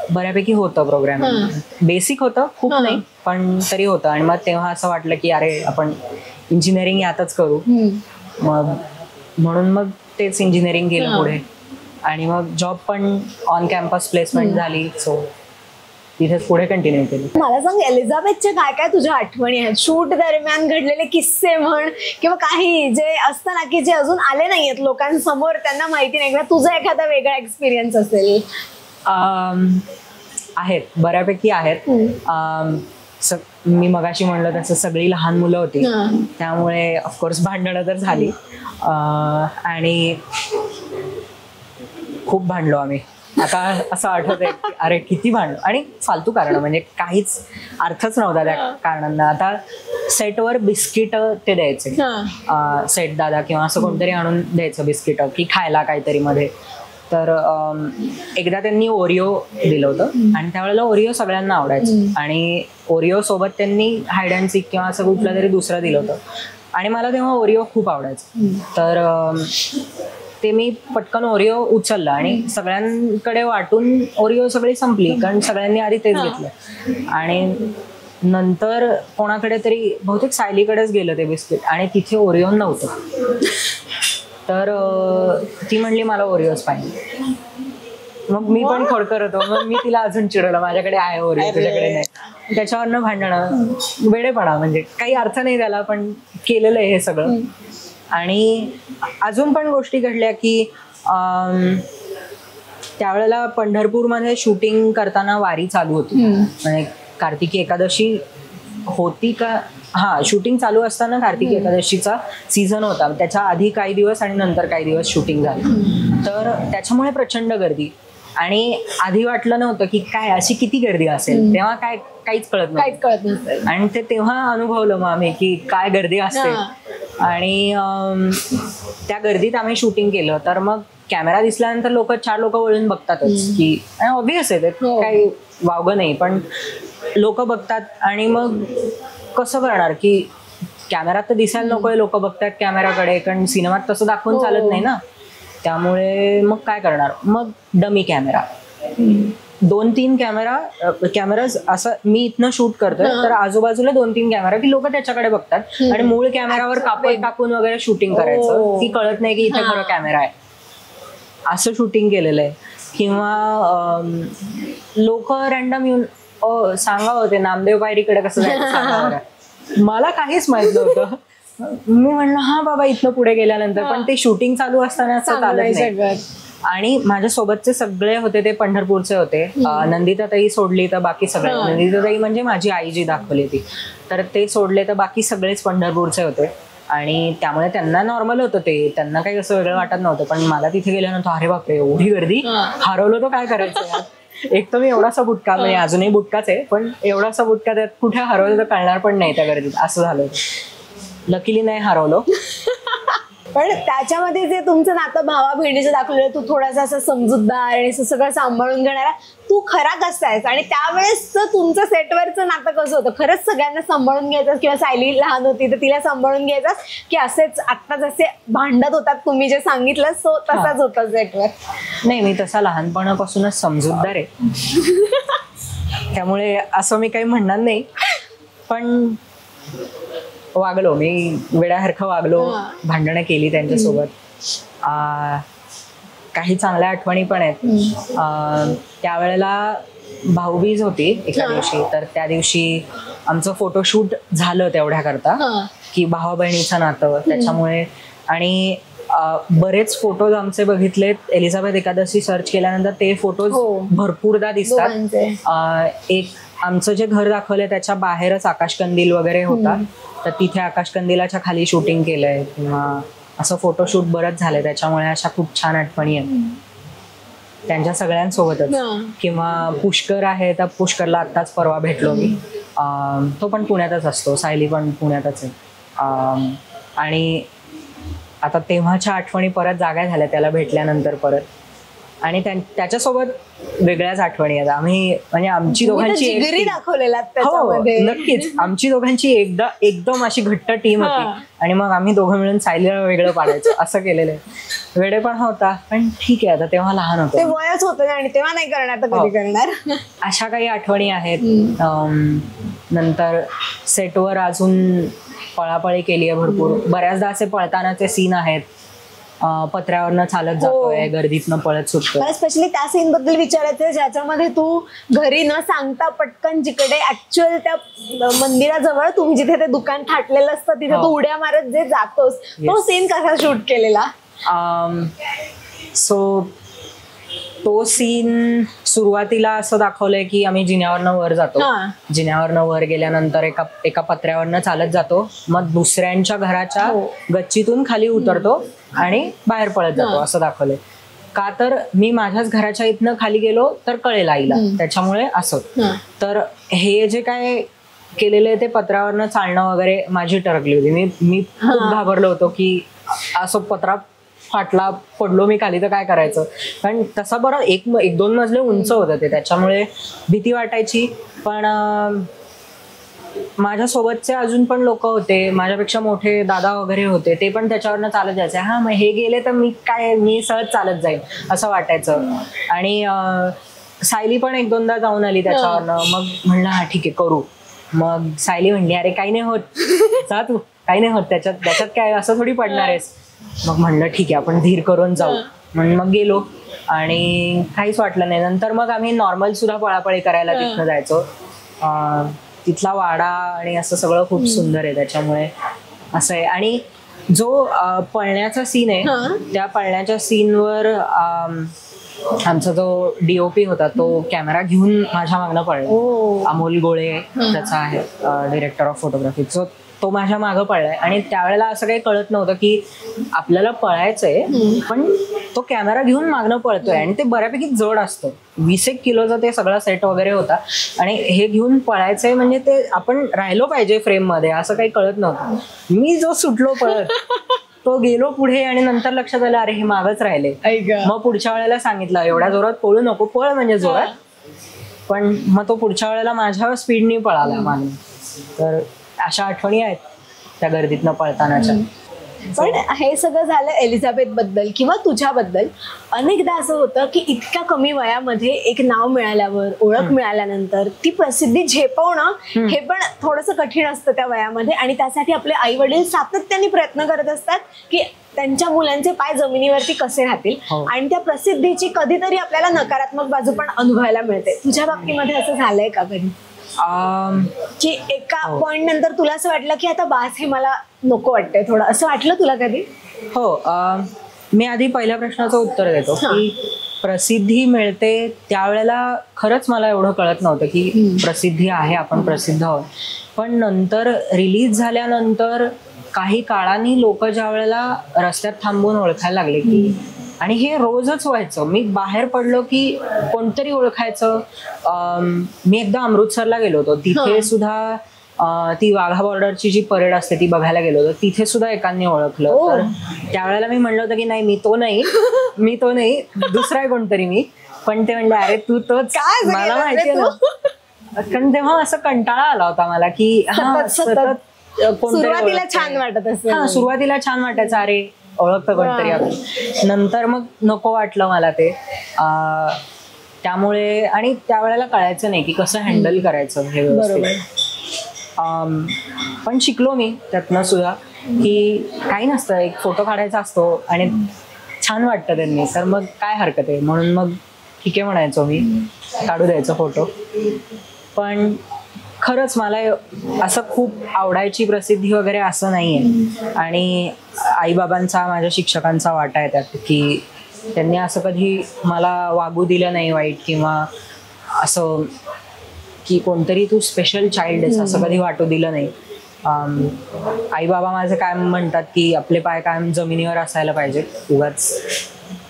Speaker 1: बऱ्यापैकी होतं प्रोग्रॅमिंग. बेसिक होतं, खूप नाही पण तरी होतं. आणि मग तेव्हा असं वाटलं की अरे आपण इंजिनिअरिंग यातच करू. मग म्हणून मग तेच इंजिनिअरिंग केलं पुढे आणि मग जॉब पण ऑन कॅम्पस प्लेसमेंट झाली. सो तिथेच पुढे कंटिन्यू केली.
Speaker 2: मला सांग, एलिझाबेथच्या काय काय तुझ्या आठवणी आहेत? शूट दरम्यान घडलेले किस्से म्हण किंवा काही जे असतं ना की जे अजून आले नाहीयेत लोकांसमोर, त्यांना माहिती नाही, किंवा तुझा एखादा वेगळा एक्सपिरियन्स असेल.
Speaker 1: आहेत, बऱ्यापैकी आहेत. मी मगाशी म्हणलं तसं सगळी लहान मुलं होती त्यामुळे ऑफकोर्स भांडणं तर झाली आणि खूप भांडलो आम्ही. आता असं आठवत आहे की अरे किती भांडलो आणि फालतू कारण, म्हणजे काहीच अर्थच नव्हता त्या कारणांना. आता सेटवर बिस्किट ते द्यायचे, सेट दादा किंवा असं कोणतरी आणून द्यायचं बिस्किट की खायला काहीतरी मध्ये. तर एकदा त्यांनी ओरिओ दिलं होतं आणि त्यावेळेला ओरिओ सगळ्यांना आवडायचं आणि ओरिओ सोबत त्यांनी हाईड अँड सीक किंवा असं कुठलं तरी दुसरं दिलं होतं आणि मला तेव्हा ओरिओ खूप आवडायचं. तर ते मी पटकन ओरिओ उचललं आणि सगळ्यांकडे वाटून ओरिओ सगळी संपली कारण सगळ्यांनी आधी तेच घेतलं. आणि नंतर कोणाकडे तरी बहुतेक सायलीकडेच गेलं ते बिस्किट आणि तिथे ओरिओ नव्हतं. तर ती म्हणली मला ओरिओच पाहिजे. मग मी पण खोडकर होतो, मग मी तिला अजून चिडवलं माझ्याकडे आहे ओरिओ तुझ्याकडे नाही. त्याच्यावरनं भांडणं, वेडेपणा, म्हणजे काही अर्थ नाही त्याला पण केलेलं आहे हे सगळं. आणि अजून पण गोष्टी घडल्या की त्यावेळेला पंढरपूरमध्ये शूटिंग करताना वारी चालू होती. म्हणजे कार्तिकी एकादशी होती का, शूटिंग चालू असताना कार्तिकी एकादशीचा सीझन होता. त्याच्या आधी काही दिवस आणि नंतर काही दिवस शूटिंग झालं. तर त्याच्यामुळे प्रचंड गर्दी आणि आधी वाटलं नव्हतं की काय अशी किती गर्दी असेल. तेव्हा काहीच कळत नव्हतं आणि ते तेव्हा अनुभवलं मग आम्ही की काय गर्दी असते. आणि त्या गर्दीत आम्ही शूटिंग केलं. तर मग कॅमेरा दिसल्यानंतर 4 लोक वळून बघतातच की ऑब्व्हियस आहे, ते काही वावगं नाही, पण लोक बघतात. आणि मग कसं करणार की कॅमेरात तर दिसायला नकोय, लोक बघतात कॅमेराकडे, कारण सिनेमात तसं दाखवून चालत नाही ना. त्यामुळे मग काय करणार, मग डमी कॅमेरा, 2-3 कॅमेराज असं मी इथनं शूट करतोय तर आजूबाजूला 2-3 कॅमेरा की लोक त्याच्याकडे बघतात आणि मूळ कॅमेरावर कापड टाकून वगैरे शूटिंग करायचं की कळत नाही की इथे खरं कॅमेरा आहे, असं शूटिंग केलेलं आहे. किंवा लोक रॅन्डम येऊन सांगा होते नामदेव पायरीकडे कसं जायचं सांगा. मला काहीच माहित नव्हतं. मी म्हणलं हा बाबा इथनं पुढे गेल्यानंतर, पण ते शूटिंग चालू असताना असं चालत नाही. आणि माझ्या सोबतचे सगळे होते ते पंढरपूरचे होते. नंदिताताई सोडली तर बाकी सगळे, नंदिताताई म्हणजे माझी आई जी दाखवली ती, तर ते सोडले तर बाकी सगळेच पंढरपूरचे होते. आणि त्यामुळे त्यांना नॉर्मल होतं, ते त्यांना काही असं वेगळं वाटत नव्हतं. पण मला तिथे गेल्यानंतर अरे बापरे एवढी गर्दी, हरवलं तर काय करायचं. एक तर मी एवढासा बुटका, म्हणजे अजूनही बुटकाच आहे, पण एवढासा बुटका त्यात कुठे हरवलं तर कळणार पण नाही त्या गर्दीत, असं झालं. लकीली नाही हरवलं.
Speaker 2: पण त्याच्यामध्ये जे तुमचं नातं भावा बहिणीचं दाखवलेलं, तू थोडासा असं समजूतदार आणि असं सगळं सांभाळून घेणारा, तू खरा कसा आहेस, आणि त्यावेळेस तुमचं सेटवरचं नातं कसं होतं? खरंच सगळ्यांना सांभाळून घ्यायचं, किंवा सायली लहान होती तर तिला सांभाळून घ्यायचं, की असेच आता जसे भांडत होतात तुम्ही जे सांगितलं सो तसाच होता सेटवर?
Speaker 1: नाही, मी तसा लहानपणापासूनच समजूतदार आहे. त्यामुळे असं मी काही म्हणणार नाही, पण वागलो मी वेड्यासारखं वागलो, भांडणं केली त्यांच्यासोबत. काही चांगल्या आठवणी पण आहेत. त्यावेळेला भाऊबीज होती एका दिवशी, तर त्या दिवशी आमचं फोटोशूट झालं तेवढ्या करता, की भावा बहिणीचं नातं त्याच्यामुळे. आणि बरेच फोटोज आमचे बघितलेत, एलिझाबेथ एकादशी सर्च केल्यानंतर ते फोटोज भरपूरदा दिसतात. एक आमचं जे घर दाखवलंय त्याच्या बाहेरच आकाशकंदील वगैरे होता, तर तिथे आकाशकंदिलाच्या खाली शूटिंग केलंय, किंवा असं फोटोशूट बरंच झालंय. त्याच्यामुळे अशा खूप छान आठवणी आहेत त्यांच्या सगळ्यांसोबतच. किंवा पुष्कर आहे, तर पुष्करला आत्ताच परवा भेटलो मी, तो पण पुण्यातच असतो, सायली पण पुण्यातच आहे. आणि आता तेव्हाच्या आठवणी परत जाग्या झाल्या त्याला भेटल्यानंतर परत. आणि त्याच्यासोबत वेगळ्याच आठवणी आहेत. आम्ही म्हणजे आमची दोघांची नक्कीच आमची दोघांची एकदम अशी घट्ट टीम होती, आणि मग आम्ही दोघं मिळून सायलीला वेगळं पाडायचं असं केलेलं आहे. वेडेपणा होता, पण ठीक आहे, आता तेव्हा लहान होतं,
Speaker 2: ते वयच होतं आणि तेव्हा नाही करणार तर कधी करणार.
Speaker 1: अशा काही आठवणी आहेत. नंतर सेटवर अजून पळापळी केली आहे भरपूर. बऱ्याचदा असे पळतानाचे सीन आहेत, पत्र्यावरनं चालत जातोय, गर्दीतनं पळत सुटतोय.
Speaker 2: स्पेशली त्या सीन बद्दल विचारायचं ज्याच्यामध्ये तू घरी न सांगता पटकन जिकडे ऍक्च्युअल त्या मंदिराजवळ तुम्ही जिथे ते दुकान थाटलेलं असतं तिथे तू उड्या मारत जे जातोस, तो सीन कसा शूट केलेला?
Speaker 1: तो सीन सुरुवातीला असं दाखवलंय की आम्ही जिन्यावरनं वर जातो, जिन्यावरनं वर गेल्यानंतर एका पत्र्यावरनं चालत जातो, मग दुसऱ्यांच्या घराच्या गच्चीतून खाली उतरतो आणि बाहेर पळत जातो असं दाखवलंय. का तर मी माझ्याच घराच्या इथनं खाली गेलो तर कळेल आईला, त्याच्यामुळे असं. तर हे जे काय केलेलं आहे ते पत्र्यावरनं चालणं वगैरे माझी टरकली होती. मी खूप घाबरलो होतो की असं पत्रा फाटला, पडलो मी खाली तर काय करायचं. कारण तसा बरं एक दोन मजले उंच होतं ते, त्याच्यामुळे भीती वाटायची. पण माझ्यासोबतचे अजून पण लोक होते, माझ्यापेक्षा मोठे दादा वगैरे होते, ते पण त्याच्यावरनं चालत जायचे. हा मग हे गेले तर मी सहज चालत जाईल असं वाटायचं. आणि सायली पण एक दोनदा जाऊन आली त्याच्यावरनं. मग म्हणलं हा ठीक आहे करू. मग सायली म्हणली अरे काही नाही होत, जा तू, काही नाही होत, त्याच्यात काय असं थोडी पडणार आहेस. मग म्हणलं ठीक आहे आपण धीर करून जाऊ. म्हणून मग गेलो आणि काहीच वाटलं नाही. नंतर मग आम्ही नॉर्मल सुद्धा पळापळी करायला तिथनं जायचो. तिथला वाडा आणि असं सगळं खूप सुंदर आहे, त्याच्यामुळे असं आहे. आणि जो पळण्याचा सीन आहे त्या पळण्याच्या सीनवर आमचा जो DOP होता तो कॅमेरा घेऊन माझ्या मागणं पळला. अमोल गोळे त्याचा आहे, डिरेक्टर ऑफ फोटोग्राफी. तो माझ्या मागं पळलाय. आणि त्यावेळेला असं काही कळत नव्हतं की आपल्याला पळायचंय, पण तो कॅमेरा घेऊन मागणं पळतोय. आणि ते बऱ्यापैकी जड असतं, 20 किलोचा ते सगळा सेट वगैरे होता. आणि हे घेऊन पळायचंय म्हणजे ते आपण राहिलो पाहिजे फ्रेम मध्ये, असं काही कळत नव्हतं. मी जो सुटलो पळत तो गेलो पुढे, आणि नंतर लक्षात आलं अरे हे मागच राहिले. मग पुढच्या वेळेला सांगितलं एवढ्या जोरात पळू नको, पळ म्हणजे जोरात. पण मग तो पुढच्या वेळेला माझ्या स्पीडनी पळाला मागून. तर अशा आठवणी आहेत त्या गर्दीतनं पळतानाच्या.
Speaker 2: पण हे सगळं झालं एलिझाबेथ बद्दल किंवा तुझ्याबद्दल. अनेकदा असं होतं की इतक्या कमी वयामध्ये एक नाव मिळाल्यावर, ओळख मिळाल्यानंतर ती प्रसिद्धी झेपवणं हे पण थोडंसं कठीण असतं त्या वयामध्ये. आणि त्यासाठी आपले आई वडील सातत्याने प्रयत्न करत असतात की त्यांच्या मुलांचे पाय जमिनीवरती कसे राहतील. आणि त्या प्रसिद्धीची कधीतरी आपल्याला नकारात्मक बाजू पण अनुभवायला मिळते. तुझ्या बाबतीमध्ये असं झालंय का कधी की एका पॉइंट नंतर तुला असं वाटलं की आता बास हे मला नको वाटतंय थोडं, असं वाटलं तुला कधी?
Speaker 1: हो, मी आधी पहिल्या प्रश्नाचं उत्तर देतो की प्रसिद्धी मिळते त्यावेळेला खरंच मला एवढं कळत नव्हतं की प्रसिद्धी आहे, आपण प्रसिद्ध आहोत. पण नंतर रिलीज झाल्यानंतर काही काळाने लोक ज्या वेळेला रस्त्यात थांबून ओळखायला लागले की, आणि हे रोजच व्हायचं, मी बाहेर पडलो की कोणतरी ओळखायचं. मी एकदा अमृतसरला गेलो होतो, तिथे सुद्धा ती वाघा बॉर्डरची जी परेड असते ती बघायला गेलो होतो, तिथे सुद्धा एकांनी ओळखलं. तर त्यावेळेला मी म्हणलं होतं की नाही, मी तो नाही दुसरा आहे कोणतरी मी. पण ते म्हणले अरे तू तोच. मला माहिती आहे ना, कारण तेव्हा असं कंटाळा आला होता मला की
Speaker 2: सुरुवातीला छान वाटत असेल.
Speaker 1: हा, सुरुवातीला छान वाटायचं, अरे ओळखतं कोणतरी आपण. नंतर मग नको वाटलं मला ते. त्यामुळे आणि त्यावेळेला कळायचं नाही की कसं हँडल करायचं हे व्यवस्थित. पण शिकलो मी त्यातनं सुद्धा की काही नसतं, एक फोटो काढायचा असतो आणि छान वाटतं त्यांनी, तर मग काय हरकत आहे. म्हणून मग ठीक आहे म्हणायचो मी, काढू द्यायचो फोटो. पण खरंच मला असं खूप आवडायची प्रसिद्धी वगैरे असं नाहीये. आणि आईबाबांचा, माझ्या शिक्षकांचा वाटा आहे त्यात की त्यांनी असं कधी मला वागू दिलं नाही वाईट, किंवा असं की कोणतरी तू स्पेशल चाइल्ड आहेस असं कधी वाटू दिलं नाही. आई बाबा माझे कायम म्हणतात की आपले पाय कायम जमिनीवर असायला पाहिजे, उगाच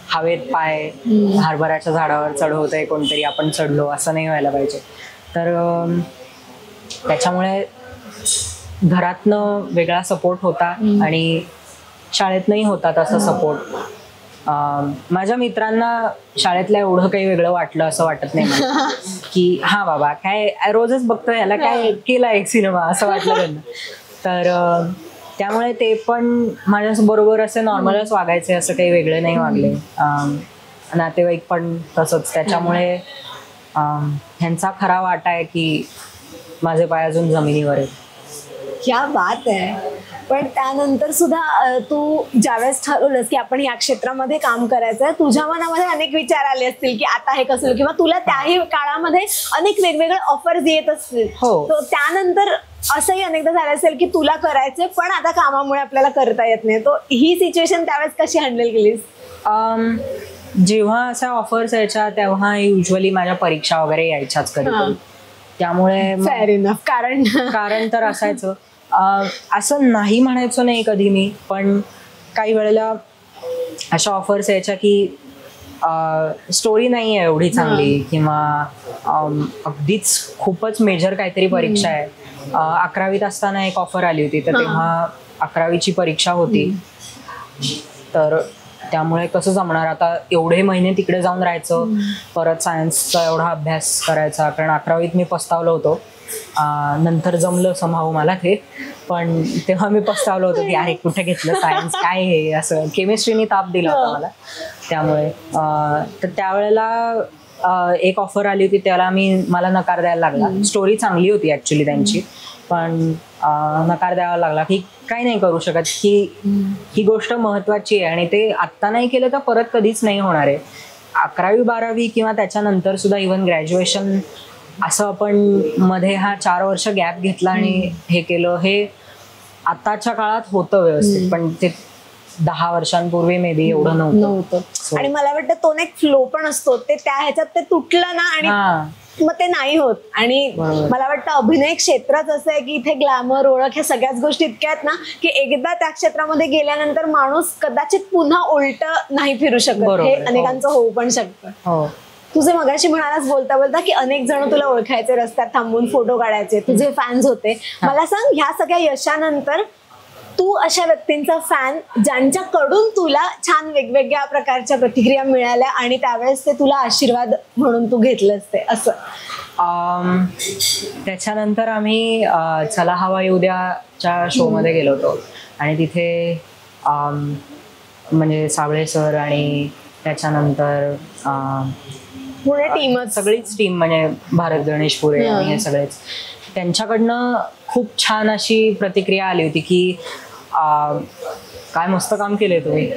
Speaker 1: हवेत पाय हरभऱ्याच्या झाडावर चढवतंय कोणतरी, आपण चढलो असं नाही व्हायला पाहिजे. तर त्याच्यामुळे घरातनं वेगळा सपोर्ट होता आणि शाळेतनंही होता तसा सपोर्ट. माझ्या मित्रांना शाळेतल्या एवढं काही वेगळं वाटलं असं वाटत नाही मला की हा बाबा काय रोजच बघतो याला काय केला एक सिनेमा असं वाटलं त्यांना. तर त्यामुळे ते पण माझ्या बरोबर असे नॉर्मलच वागायचे, असं काही वेगळे नाही वागले. नातेवाईक पण तसंच. त्याच्यामुळे ह्यांचा खरा वाटा आहे की माझे पाय अजून जमिनीवर आहेत.
Speaker 2: क्या बात आहे. पण त्यानंतर सुद्धा तू ज्यावेळेस ठरवलंस की आपण या क्षेत्रामध्ये काम करायचं, तुझ्या मनामध्ये अनेक विचार आले असतील की आता हे कसं, किंवा तुला त्याही काळामध्ये अनेक वेगवेगळे ऑफर्स येत असतील. तो त्यानंतर असंही अनेकदा झालं असेल की तुला करायचंय पण आता कामामुळे आपल्याला करता येत नाही. तो ही सिच्युएशन त्यावेळेस कशी हँडल केलीस?
Speaker 1: जेव्हा अशा ऑफर्स यायच्या तेव्हा युजली माझ्या परीक्षा वगैरे यायच्याच कधी, त्यामुळे
Speaker 2: फेअर इनफ.
Speaker 1: कारण तर असायचं. असं नाही म्हणायचं नाही कधी मी, पण काही वेळेला अशा ऑफर्स यायच्या की स्टोरी नाही आहे एवढी चांगली, किंवा अगदीच खूपच मेजर काहीतरी परीक्षा आहे. 11वीत असताना एक ऑफर आली होती, तर तेव्हा 11वीची परीक्षा होती. तर त्यामुळे कसं जमणार आता, एवढे महिने तिकडे जाऊन राहायचं, परत सायन्सचा एवढा अभ्यास करायचा. कारण 11वीत मी पस्तावलो होतो. नंतर जमलं समहाऊ मला ते, पण तेव्हा मी पस्तावलो होतो की अरे कुठे घेतलं सायन्स, काय हे असं. केमिस्ट्रीने ताप दिला होता मला. त्यामुळे तर त्यावेळेला एक ऑफर आली होती, त्याला मला नकार द्यायला लागला. स्टोरी चांगली होती ऍक्च्युली त्यांची, पण नकार द्यावा लागला की काही नाही करू शकत, की ही गोष्ट महत्वाची आहे आणि ते आत्ता नाही केलं तर परत कधीच नाही होणार आहे. 11वी 12वी किंवा त्याच्यानंतर सुद्धा इव्हन ग्रॅज्युएशन असं आपण मध्ये हा 4 वर्ष गॅप घेतला आणि हे केलं, हे आताच्या काळात होतं व्यवस्थित, पण ते 10 वर्षांपूर्वी मे बी एवढं नव्हतं.
Speaker 2: आणि मला वाटतं तो एक फ्लो पण असतो, ते त्या ह्याच्यात ते तुटलं ना आणि मग ते नाही होत. आणि मला वाटतं अभिनय क्षेत्रच असं आहे की इथे ग्लॅमर, ओळख, ह्या सगळ्याच गोष्टी इतक्या आहेत ना की एकदा त्या क्षेत्रामध्ये गेल्यानंतर माणूस कदाचित पुन्हा उलट नाही फिरू शकत. हे अनेकांचं होऊ पण शकतं. तुझे मगाशी म्हणालास बोलता बोलता की अनेक जण तुला ओळखायचे, रस्त्यात थांबून फोटो काढायचे, तुझे फॅन्स होते. मला सांग, ह्या सगळ्या यशानंतर तू अशा व्यक्तींचा फॅन ज्यांच्याकडून तुला छान वेगवेगळ्या प्रकारच्या प्रतिक्रिया मिळाल्या आणि त्यावेळेस ते तुला आशीर्वाद म्हणून तू घेतलंस ते असं?
Speaker 1: त्याच्यानंतर आम्ही चला हवा येऊ द्याच्या शो मध्ये गेलो होतो आणि तिथे म्हणजे साबळे सर आणि त्याच्यानंतर
Speaker 2: पुणे टीमच,
Speaker 1: सगळीच टीम, म्हणजे भारत गणेशपुरे आणि हे सगळेच, त्यांच्याकडनं खूप छान अशी प्रतिक्रिया आली होती की काय मस्त काम केलंय तुम्ही,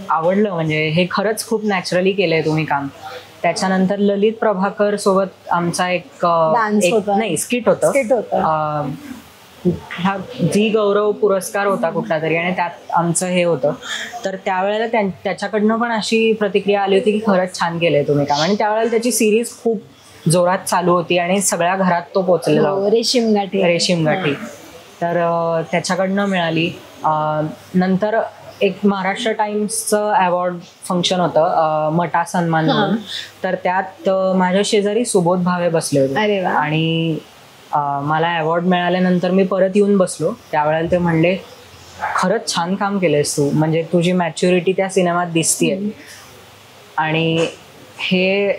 Speaker 1: आवडलं, म्हणजे हे खरंच खूप नॅचरली केलंय तुम्ही काम. त्याच्यानंतर ललित प्रभाकर सोबत आमचा एक स्किट होतं, हा झी गौरव पुरस्कार होता कुठला तरी, आणि त्यात आमचं हे होतं. तर त्यावेळेला त्याच्याकडनं पण अशी प्रतिक्रिया आली होती की खरंच छान केलंय तुम्ही काम. आणि त्यावेळेला त्याची सिरीज खूप जोरात चालू होती आणि सगळ्या घरात तो पोचलेला होता, रेशीम गाठी. तर त्याच्याकडनं मिळाली. नंतर एक महाराष्ट्र टाइम्सचं अवॉर्ड फंक्शन होतं, मटा सन्मान म्हणून. तर त्यात माझ्या शेजारी सुबोध भावे बसले होते आणि मला अवॉर्ड मिळाल्यानंतर मी परत येऊन बसलो. त्यावेळेला ते म्हणले, खरंच छान काम केलंयस तू, म्हणजे तुझी मॅच्युरिटी त्या सिनेमात दिसतीये. आणि हे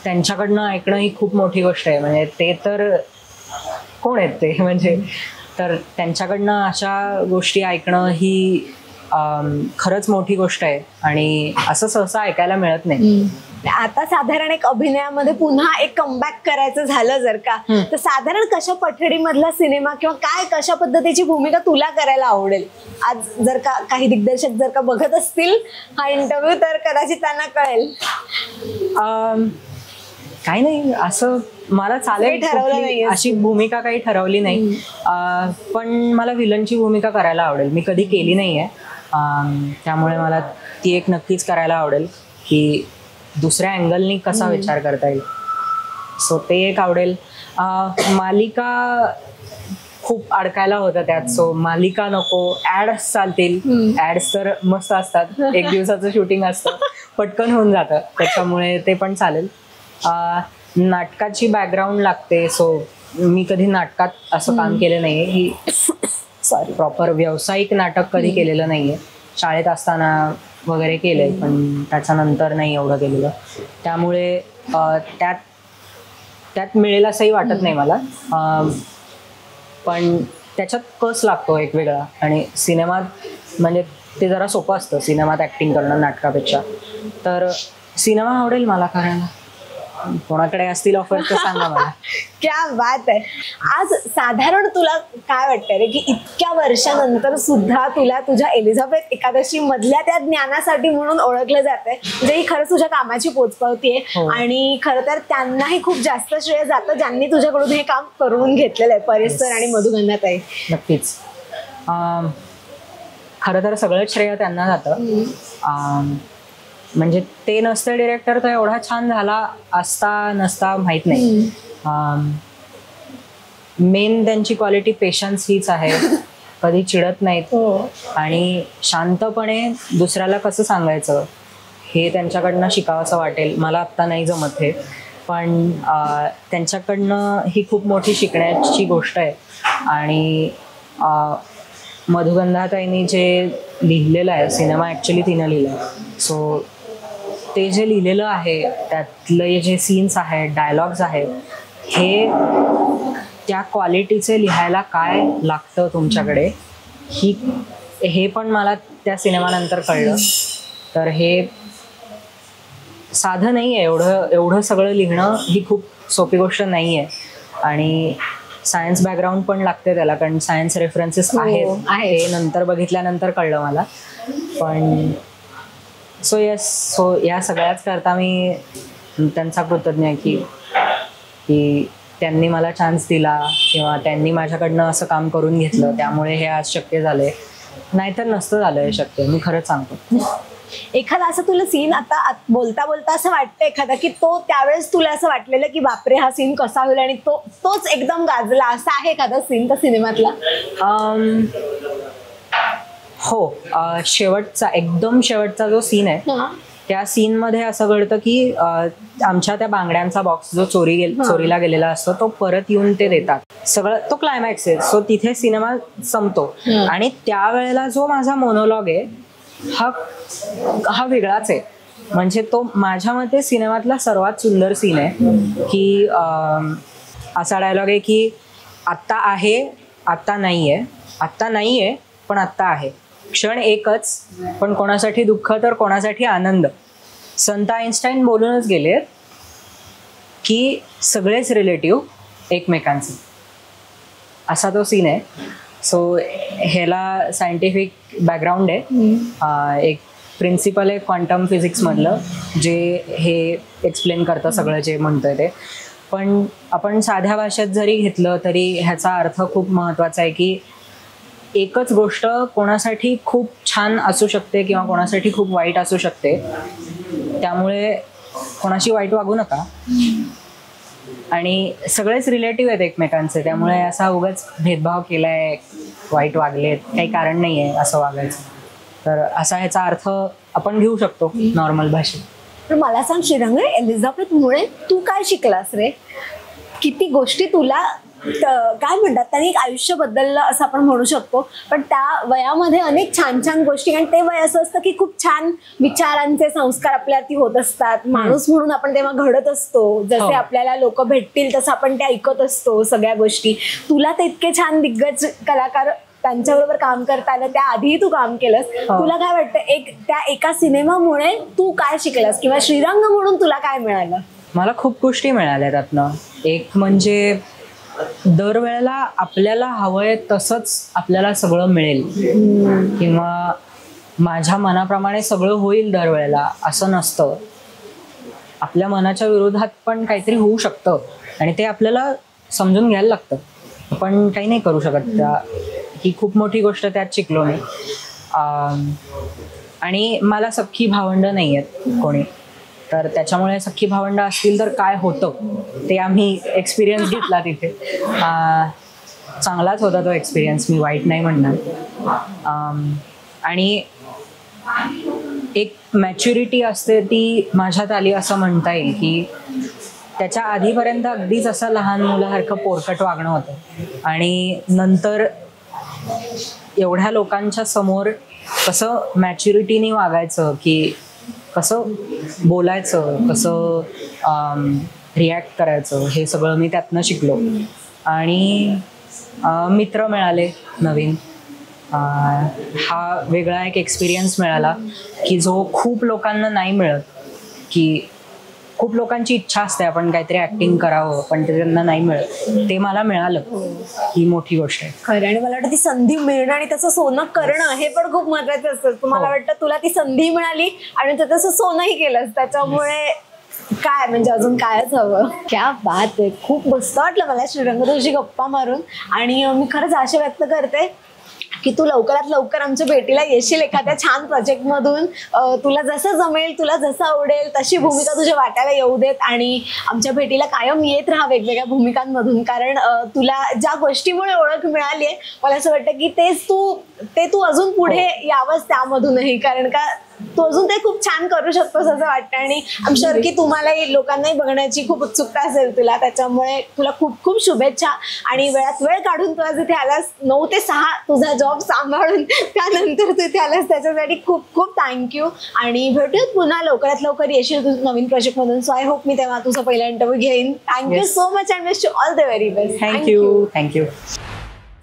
Speaker 1: त्यांच्याकडनं ऐकणं ही खूप मोठी गोष्ट आहे. म्हणजे ते तर कोण आहेत ते, म्हणजे तर त्यांच्याकडनं अशा गोष्टी ऐकणं ही खरंच मोठी गोष्ट आहे आणि असं सहसा ऐकायला मिळत नाही.
Speaker 2: आता साधारण एक अभिनयामध्ये पुन्हा एक कमबॅक करायचं झालं जर का, तर साधारण कशा पठडीमधला सिनेमा किंवा काय कशा पद्धतीची भूमिका तुला करायला आवडेल? आज जर का काही दिग्दर्शक जर का बघत असतील हा इंटरव्ह्यू, तर कदाचित त्यांना कळेल.
Speaker 1: काही नाही, असं मला चालेल,
Speaker 2: ठरवलं नाही,
Speaker 1: अशी भूमिका काही ठरवली नाही. पण मला विलनची भूमिका करायला आवडेल. मी कधी केली नाहीये, त्यामुळे मला ती एक नक्कीच करायला आवडेल की दुसऱ्या अँगलनी कसा विचार करता येईल. सो ते एक आवडेल. मालिका खूप अडकायला होतं त्यात, सो मालिका नको. ऍड्स चालतील, ऍड्स तर मस्त असतात, एक दिवसाचं शूटिंग असतं, पटकन होऊन जातं, त्याच्यामुळे ते पण चालेल. नाटकाची बॅकग्राऊंड लागते, सो मी कधी नाटकात असं काम केलं नाहीये. ही प्रॉपर व्यावसायिक नाटक कधी केलेलं नाहीये. शाळेत असताना वगैरे केलंय, पण त्याच्यानंतर नाही एवढं केलेलं. त्यामुळे त्यात मिळेल असंही वाटत नाही मला. पण त्याच्यात कस लागतो एक वेगळा, आणि सिनेमात म्हणजे ते जरा सोपं असतं सिनेमात ऍक्टिंग करणं नाटकापेक्षा. तर सिनेमा आवडेल मला करायला. कोणाकडे असतील ऑफर तर सांगा मला.
Speaker 2: क्या बात आहे. आज साधारण तुला काय वाटतंय रे, की इतक्या वर्षानंतर सुद्धा तुला तुझ्या एलिझाबेथ एकादशी मधल्या त्या ज्ञानासाठी म्हणून ओळखलं जातंय, म्हणजे ही खरंच तुझ्या कामाची पोचपावती आहे. आणि खरं तर त्यांनाही खूप जास्त श्रेय जातं ज्यांनी तुझ्याकडून हे काम करून घेतलेलं आहे, परेश सर आणि मधुगंधाताई.
Speaker 1: नक्कीच. खरं तर सगळं श्रेय त्यांना जातं. म्हणजे ते नसते डिरेक्टर तर एवढा छान झाला असता नसता माहित नाही. मेन त्यांची क्वालिटी पेशन्स हीच आहे. कधी चिडत नाहीत आणि शांतपणे दुसऱ्याला कसं सांगायचं हे त्यांच्याकडनं शिकावंसं वाटेल. मला आत्ता नाही जमत हे, पण त्यांच्याकडनं ही खूप मोठी शिकण्याची गोष्ट आहे. आणि मधुगंधाताईंनी जे लिहिलेलं आहे, सिनेमा ॲक्च्युली तिनं लिहिलं आहे, सो ते जे लिहिलेलं आहे त्यातले जे सीन्स आहेत, डायलॉग्स आहेत, हे त्या क्वालिटीचे लिहायला काय लागतं तुमच्याकडे हे पण मला त्या सिनेमानंतर कळलं. तर हे साधं नाही आहे, एवढं सगळं लिहिणं ही खूप सोपी गोष्ट नाही आहे. आणि सायन्स बॅकग्राऊंड पण लागते त्याला, कारण सायन्स रेफरन्सेस आहेत, हे नंतर बघितल्यानंतर कळलं मला. पण सो या सगळ्याच करता मी त्यांचा कृतज्ञ आहे की त्यांनी मला चान्स दिला किंवा त्यांनी माझ्याकडनं असं काम करून घेतलं, त्यामुळे हे आज शक्य झालंय. नाहीतर नसतं झालं हे शक्य, मी खरंच सांगतो.
Speaker 2: एखादा असं तुला सीन आता बोलता बोलता असं वाटतं एखादा की तो त्यावेळेस तुला असं वाटलेलं की बापरे हा सीन कसा होईल आणि तोच एकदम गाजला, असा आहे एखादा सीन त्या सिनेमातला?
Speaker 1: हो, एकदम शेवटचा जो सीन आहे त्या सीन मध्ये असं घडतं की आमच्या त्या बांगड्यांचा बॉक्स जो चोरीला गेलेला असतो तो परत येऊन ते देतात. सगळं तो क्लायमॅक्स आहे. सो तिथे सिनेमा संपतो. आणि त्यावेळेला जो माझा मोनोलॉग आहे हा वेगळाच आहे. म्हणजे तो माझ्या मते सिनेमातला सर्वात सुंदर सीन आहे. की असा डायलॉग आहे की आत्ता आहे, आत्ता नाहीये, आत्ता नाहीये पण आत्ता आहे. क्षण एकच, पण कोणासाठी दुःख तर कोणासाठी आनंद. संत आईन्स्टाईन बोलूनच गेले की सगळेच रिलेटिव्ह एकमेकांचे. असा तो सीन आहे. सो ह्याला सायंटिफिक बॅकग्राऊंड आहे. एक प्रिन्सिपल आहे क्वांटम फिजिक्समधलं जे हे एक्सप्लेन करतं सगळं जे म्हणतोय ते. पण आपण साध्या भाषेत जरी घेतलं तरी ह्याचा अर्थ खूप महत्त्वाचा आहे की एकच गोष्ट कोणासाठी खूप छान असू शकते किंवा कोणासाठी खूप वाईट असू शकते. त्यामुळे कोणाशी वाईट वागू नका. आणि सगळेच रिलेटिव्ह आहेत एकमेकांचे, त्यामुळे असा उगाच भेदभाव केलाय, वाईट वागलेत, काही कारण नाही आहे असं वागायचं. तर असा ह्याचा अर्थ आपण घेऊ शकतो नॉर्मल भाषेत.
Speaker 2: पण मला सांग श्रीरंग, एलिझाबेथमुळे तू काय शिकलास रे? किती गोष्टी तुला काय म्हणतात त्यांनी एक आयुष्य बदललं असं आपण म्हणू शकतो. पण त्या वयामध्ये अनेक छान छान गोष्टी, आणि ते वय असं असतं की खूप छान विचारांचे संस्कार आपल्यावरती होत असतात. माणूस म्हणून आपण तेव्हा घडत असतो, जसे आपल्याला लोक भेटतील तसं आपण ते ऐकत असतो सगळ्या गोष्टी. तुला ते इतके छान दिग्गज कलाकार त्यांच्याबरोबर काम करता आलं, त्या आधीही तू काम केलंस. तुला काय वाटतं त्या एका सिनेमामुळे तू काय शिकलास, किंवा श्रीरंग म्हणून तुला काय मिळालं?
Speaker 1: मला खूप गोष्टी मिळाल्या त्यातनं. एक म्हणजे दरवेळेला आपल्याला हवंय तसंच आपल्याला सगळं मिळेल, किंवा माझ्या मनाप्रमाणे सगळं होईल दरवेळेला असं नसतं. आपल्या मनाच्या विरोधात पण काहीतरी होऊ शकतं, आणि ते आपल्याला समजून घ्यायला लागतं. आपण काही नाही करू शकत. ही खूप मोठी गोष्ट त्यात शिकलो मी. आणि मला सख्खी भावंड नाही आहेत कोणी, तर त्याच्यामुळे सख्खी भावंड असतील तर काय होतं ते आम्ही एक्सपिरियन्स घेतला तिथे. चांगलाच होता तो एक्सपिरियन्स, मी वाईट नाही म्हणणार. आणि एक मॅच्युरिटी असते ती माझ्यात आली असं म्हणता येईल, की त्याच्या आधीपर्यंत अगदीच असं लहान मुलासारखं पोरकट वागणं होतं, आणि नंतर एवढ्या लोकांच्या समोर कसं मॅच्युरिटीने वागायचं, की कसं बोलायचं, कसं रिॲक्ट करायचं, हे सगळं मी त्यातनं शिकलो. आणि मित्र मिळाले नवीन. हा वेगळा एक एक्सपिरियन्स मिळाला की जो खूप लोकांना नाही मिळत. की खूप लोकांची इच्छा असते आपण काहीतरी ऍक्टिंग करावं, पण ते त्यांना नाही मिळत. ते मला मिळालं, ही मोठी गोष्ट आहे.
Speaker 2: खरं. आणि मला वाटतं ती संधी मिळणं आणि त्याचं सोनं करणं हे पण खूप महत्वाचं असतं. तुम्हाला वाटतं तुला ती संधी मिळाली आणि तू तसं सोनंही केलंस, त्याच्यामुळे काय म्हणजे अजून कायच हवं. क्या बात आहे. खूप मस्त वाटलं मला श्रीरंग तुझी गप्पा मारून. आणि मी खरंच आशा व्यक्त करते की तू लवकरात लवकर आमच्या भेटीला येशील एखाद्या छान प्रोजेक्ट मधून. तुला जसं जमेल, तुला जसं आवडेल तशी भूमिका तुझ्या वाट्याला येऊ देत, आणि आमच्या भेटीला कायम येत राहा वेगवेगळ्या भूमिकांमधून. कारण तुला ज्या गोष्टीमुळे ओळख मिळाली आहे, मला असं वाटतं की ते तू अजून पुढे यावंस त्यामधूनही, कारण का तू अजून ते खूप छान करू शकतोस असं वाटतं. आणि आय एम शुअर की तुम्हालाही लोकांनाही बघण्याची खूप उत्सुकता असेल तुला, त्याच्यामुळे तुला खूप खूप शुभेच्छा. आणि वेळात वेळ काढून तू आज इथे आलास, 9 ते 6 तुझा जॉब सांभाळून त्यानंतर तू इथे आलास, त्याच्यासाठी खूप खूप थँक्यू. आणि भेटूयात पुन्हा लवकरात लवकर येशील तू नवीन प्रोजेक्ट मधून. सो आय होप मी तेव्हा तुझा पहिला इंटरव्ह्यू घेईन. Thank you so much and wish you all the very best.
Speaker 1: Thank you.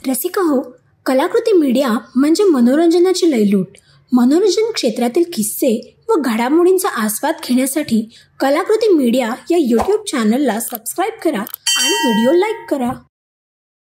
Speaker 3: Rasika हो, कलाकृती मीडिया म्हणजे मनोरंजनाची लयलूट. मनोरंजन क्षेत्रातील किस्से व घडामोडींचा आस्वाद घेण्यासाठी कलाकृती मीडिया या YouTube चॅनलला सबस्क्राईब करा आणि व्हिडिओ लाईक करा.